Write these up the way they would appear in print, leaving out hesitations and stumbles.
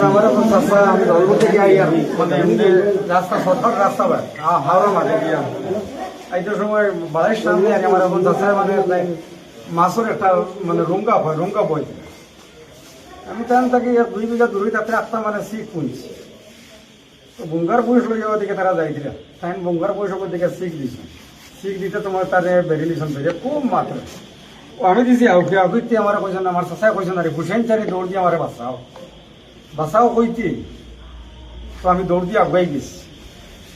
আমার এখন চাষা আমি দলবল থেকে আই আর মানে এমনি রাস্তা শর্টকাট রাস্তা ভাই হাওড়া মাঠে গিয়ে এইটার সময় বাড়ির সামনে আর আমার এখন চাষায় মানে মাছের একটা মানে রুঙ্গা বই আমি তাহলে তাকে 2 বিঘা দূরে তাতে একটা মানে শিখ পুঁজি তো বঙ্গার বয়স লইয়া ওদিকে তারা যাইছিল তাই বঙ্গার বয়স দিকে শিখ দিছে শিখ দিতে তোমার তারে বেরিলিশন বেরিয়ে খুব মাত্র আমি দিছি আউকি আমার কইছেন আমার চাষায় কইছেন আরে হুসেন চারি দৌড় দিয়ে আমার বাঁচাও কইতে তো আমি দৌড় দিয়ে আগুয়াই গেছি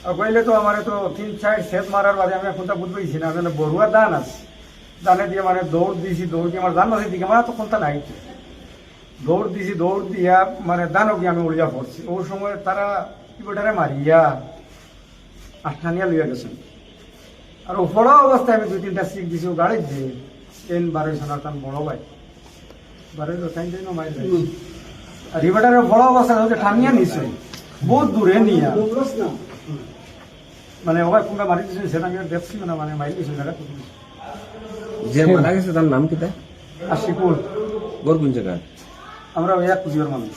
আগুয়াইলে তো আমার তো 3-4 সেট মারার বাদে আমি কোনটা বুঝবেছি না মানে বড়ুয়া দান আছে দানে দিয়ে মানে দৌড় দিয়ে আমার দান আছে দিকে আমার তো কোনটা নাই দৌড় দিয়া মানে দানও গিয়ে আমি উড়িয়া পড়ছি ওই সময় তারা কি বেটারে মারিয়া আটখানিয়া লইয়া গেছেন আর উপরা অবস্থায় আমি 2-3টা শিখ দিছি গাড়ি দিয়ে 10-12 জনের তার বড় ভাই 12 টাইম দিন মারি আর রিভাটারে বড় অবস্থায় হচ্ছে টানিয়া নিছে বহুত দূরে নিয়া মানে ওই কোনটা মারি দিয়েছে সেটা আমি দেখছি না মানে মারি দিয়েছে জায়গা যে মারা গেছে তার নাম কি? আশিকুর গোর কোন জায়গা? আমরা ওই এক কুজিয়ার মানুষ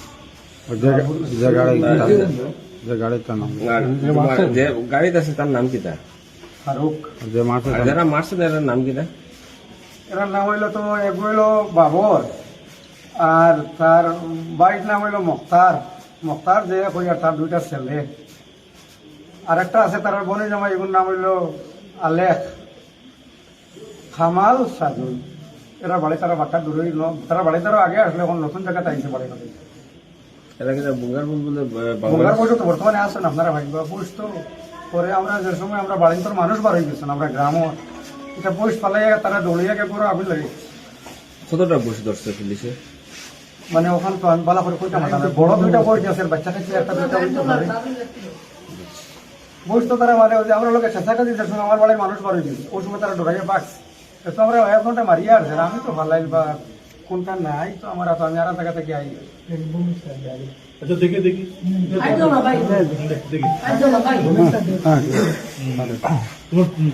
যে গাড়িতে আছে তার নাম কি? ফারুক যারা মারছে তার নাম কি? এর নাম হইলো তো এক হইলো বাবর আর তার বাড়ির নাম হইলো মুখতার যে কইয়া তার 2টা ছেলে আর একটা আছে তার বোনের জামাই এগুলোর নাম হইলো আলেখ খামাল সাজুল এরা বাড়ি তারা বাচ্চা দূরেই তারা বাড়ি তারা আগে আসলে এখন নতুন জায়গাতে আইসে বাড়ি করে এরা কি বুঙ্গার বলে বঙ্গার বয়স তো বর্তমানে আসেন আপনারা ভাই বয়স তো পরে আমরা যে সময় আমরা বাড়ির তোর মানুষ বার হয়ে গেছেন আমরা গ্রামও এটা বয়স পালাইয়া তারা দৌড়িয়া গে করে আগুন লাগে কতটা বসে ধরছে পুলিশে? মানে ওখান তো আমি বালা করে কইটা মাথা বড় 2টা বই আছে বাচ্চা কাছে একটা 2টা বয়স তো তারা মানে আমরা লোকের চেষ্টা দিতে সময় আমার বাড়ির মানুষ বার হয়ে গেছে ওই সময় তারা ডরাইয়া বাক্স তো আমরা 1 ঘন্টা মারিয়া আসছে আমি তো ভালাই বা কোনটা নাই তো আমার তো আমি আর জায়গা থেকে আই আচ্ছা দেখি দেখি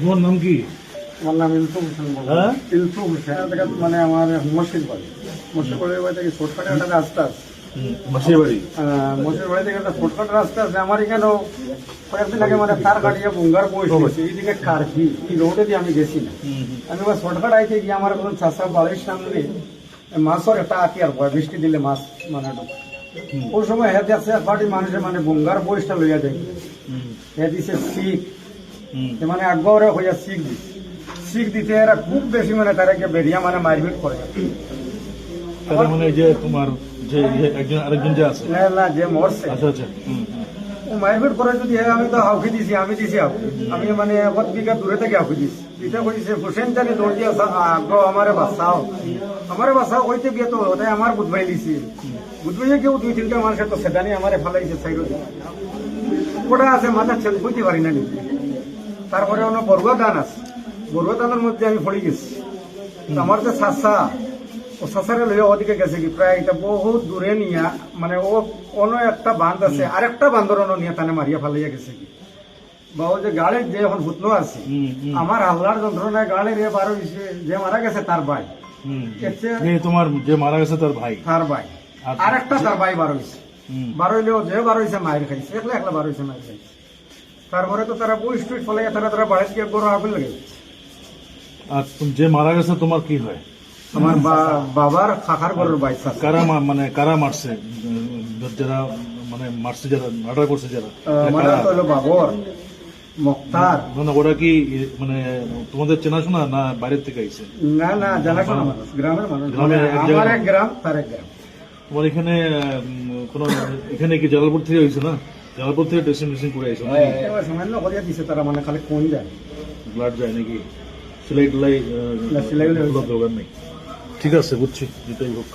তোমার নাম কি? আমার নাম ইলতুম হোসেন মানে আমার মুশকিল বাড়ি থেকে শর্টকাটে একটা রাস্তা আছে মাসির বাড়ি মসজিদ বাড়ি থেকে একটা শর্টকাট রাস্তা আছে আমার এখানেও কয়েকদিন আগে মানে তার কাটিয়ে বঙ্গার বসে এইদিকে কারফি এই রোডে দিয়ে আমি গেছি না আমি এবার শর্টকাট আইতে গিয়ে আমার কোনো চাষা বাড়ির সামনে মাছের একটা আঁকি আর ভয় বৃষ্টি দিলে মাছ মানে ওই সময় হ্যাঁ দেখছে পার্টির মানুষের মানে বঙ্গার বয়সটা লইয়া যায় হ্যাঁ দিছে শিখ মানে একবারে হইয়া শিখ দিতে এরা খুব বেশি মানে তারাকে বেরিয়া মানে মারপিট করে মানে যে তোমার যে একজন আরেকজন যে আছে না যে মরছে আচ্ছা আচ্ছা মারপিট করে যদি আমি তো হাউকি দিছি আমি মানে 1 বিঘা দূরে থেকে হাউকি দিছি এটা কইছে হোসেন জানি দৌড় দিয়ে আমারে বাঁচাও হইতে গিয়ে তো ওটাই আমার বুধবাই দিছি বুধবাইয়ে কেউ 2-3টা মানুষের তো সেদানি আমারে ফালাইছে সাইড ওটা আছে মাথা ছেদ বুঝতে পারি না নিজে তারপরে অন্য বড়ুয়া দান আছে বড়ুয়া দানের মধ্যে আমি পড়ে গেছি আমার যে চাষা ও চাষারে লইয়া ওদিকে গেছে কি প্রায় এটা বহুত দূরে নিয়া মানে ও অন্য একটা বাঁধ আছে আরেকটা বান্ধর অন্য নিয়ে তানে মারিয়া ফালাইয়া গেছে কি বা ও যে গাড়ির যে এখন ভূতনো আছে আমার আল্লাহর যন্ত্রণায় গাড়ির বার হয়েছে যে মারা গেছে তার ভাই তোমার যে মারা গেছে তার ভাই আর একটা তার ভাই বার হয়েছে বার হইলেও যে বার হয়েছে মায়ের খাইছে একলা বার হয়েছে মায়ের খাইছে তারপরে তো তারা বই স্ট্রিট ফলাইয়া তারা বাড়ি গিয়ে গরু আগুন লাগে আর যে মারা গেছে তোমার কি হয়? আমার বাবার খাখার গরুর ভাই কারা মারছে যারা মানে মারছে যারা মার্ডার করছে যারা বাবর মুখতার ওরা কি মানে তোমাদের চেনাশোনা না বাইরের থেকে আইছে? না জানাশোনা মানুষ গ্রামের মানুষ আমার এক গ্রাম তার এক গ্রাম। তোমার এখানে কোনো এখানে কি জালালপুর থেকে হয়েছে না? জালালপুর থেকে ড্রেসিং মেশিন করে আইছো সামান্য করিয়া দিছে তারা মানে খালি কোন যায় ব্লাড যায় নাকি সেলাই টেলাই দোকান নেই? ঠিক আছে বুঝছি যেটাই হোক।